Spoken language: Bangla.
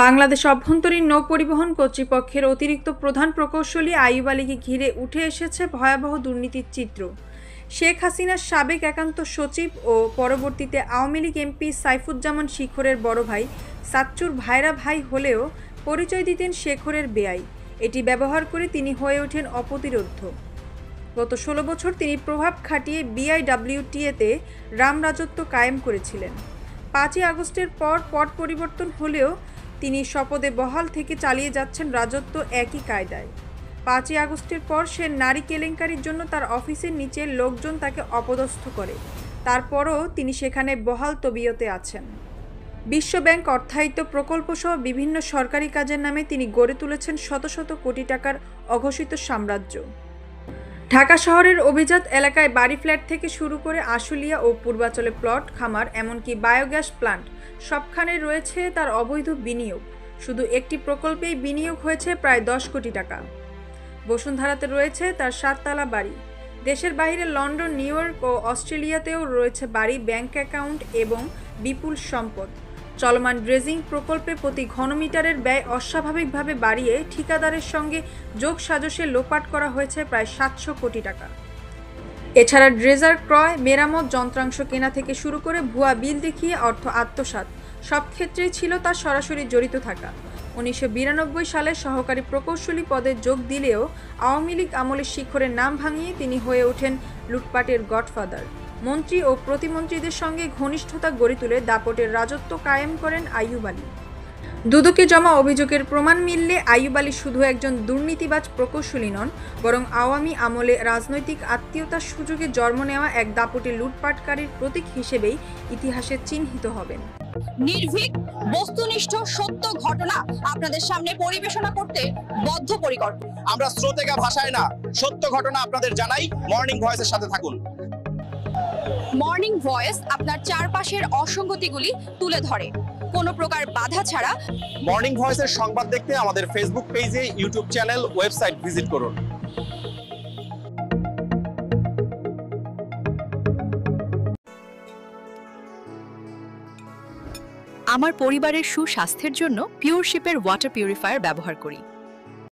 বাংলাদেশ অভ্যন্তরীণ নৌ পরিবহন কর্তৃপক্ষের অতিরিক্ত প্রধান প্রকৌশলী আইয়ুব আলীকে ঘিরে উঠে এসেছে ভয়াবহ দুর্নীতির চিত্র। শেখ হাসিনার সাবেক একান্ত সচিব ও পরবর্তীতে আওয়ামী লীগ এমপি সাইফুজ্জামান শিখরের বড় ভাই সাচ্চুর ভাইরা ভাই হলেও পরিচয় দিতেন শেখরের বেয়াই। এটি ব্যবহার করে তিনি হয়ে ওঠেন অপ্রতিরোধ্য। গত ১৬ বছর তিনি প্রভাব খাটিয়ে বিআইডব্লিউটিএতে রামরাজত্ব কায়েম করেছিলেন। ৫ই আগস্টের পর পট পরিবর্তন হলেও তিনি শপথে বহাল থেকে চালিয়ে যাচ্ছেন রাজত্ব একই কায়দায়। ৫ই আগস্টের পর সে নারী কেলেঙ্কারির জন্য তার অফিসের নিচের লোকজন তাকে অপদস্থ করে, তারপরও তিনি সেখানে বহাল তবিয়তে আছেন। বিশ্বব্যাংক অর্থায়িত প্রকল্পসহ বিভিন্ন সরকারি কাজের নামে তিনি গড়ে তুলেছেন শত শত কোটি টাকার অঘোষিত সাম্রাজ্য। ঢাকা শহরের অভিজাত এলাকায় বাড়ি ফ্ল্যাট থেকে শুরু করে আশুলিয়া ও পূর্বাঞ্চলে প্লট, খামার, এমনকি বায়োগ্যাস প্লান্ট সবখানে রয়েছে তার অবৈধ বিনিয়োগ। শুধু একটি প্রকল্পেই বিনিয়োগ হয়েছে প্রায় ১০ কোটি টাকা। বসুন্ধরাতে রয়েছে তার ৭ তলা বাড়ি। দেশের বাইরে লন্ডন, নিউ ইয়র্ক ও অস্ট্রেলিয়াতেও রয়েছে বাড়ি, ব্যাংক অ্যাকাউন্ট এবং বিপুল সম্পদ। চলমান ড্রেজিং প্রকল্পে প্রতি ঘনমিটারের ব্যয় অস্বাভাবিকভাবে বাড়িয়ে ঠিকাদারের সঙ্গে যোগসাজশে লোপাট করা হয়েছে প্রায় ৭০০ কোটি টাকা। এছাড়া ড্রেজার ক্রয়, মেরামত, যন্ত্রাংশ কেনা থেকে শুরু করে ভুয়া বিল দেখিয়ে অর্থ আত্মসাৎ সব ক্ষেত্রেই ছিল তার সরাসরি জড়িত থাকা। ১৯৯২ সালে সহকারী প্রকৌশলী পদে যোগ দিলেও আওয়ামী লীগ আমলে শিখরের নাম ভাঙিয়ে তিনি হয়ে ওঠেন লুটপাটের গডফাদার। মন্ত্রী ও প্রতিমন্ত্রীদের সঙ্গে ঘনিষ্ঠতা গড়ে তুলে দাপটের রাজত্ব কায়েম করেন আইয়ুব আলী। দুদকে জমা অভিযোগের প্রমাণ মিললে আইয়ুব আলী শুধু একজন দুর্নীতিবাজ প্রকৌশলী নন, বরং আওয়ামী আমলে রাজনৈতিক আত্মীয়তার সুযোগে জন্ম নেওয়া এক দাপটে লুটপাটকারীর প্রতীক হিসেবেই ইতিহাসে চিহ্নিত হবেন। নির্ভীক, বস্তুনিষ্ঠ, সত্য ঘটনা আপনাদের সামনে পরিবেশনা করতে বদ্ধপরিকর। আমরা স্রোতেগা ভাষায় না, সত্য ঘটনা আপনাদের জানাই। মর্নিং ভয়েসের সাথে থাকুন। মর্নিং ভয়েস আপনার চারপাশের অসঙ্গতিগুলি তুলে ধরে কোনো প্রকার বাধা ছাড়া। মর্নিং ভয়েসের সংবাদ দেখতে আমাদের ফেসবুক পেজে, ইউটিউব চ্যানেল, ওয়েবসাইট ভিজিট করুন। আমার পরিবারের সুস্বাস্থ্যের জন্য পিওরশিপের ওয়াটার পিউরিফায়ার ব্যবহার করি।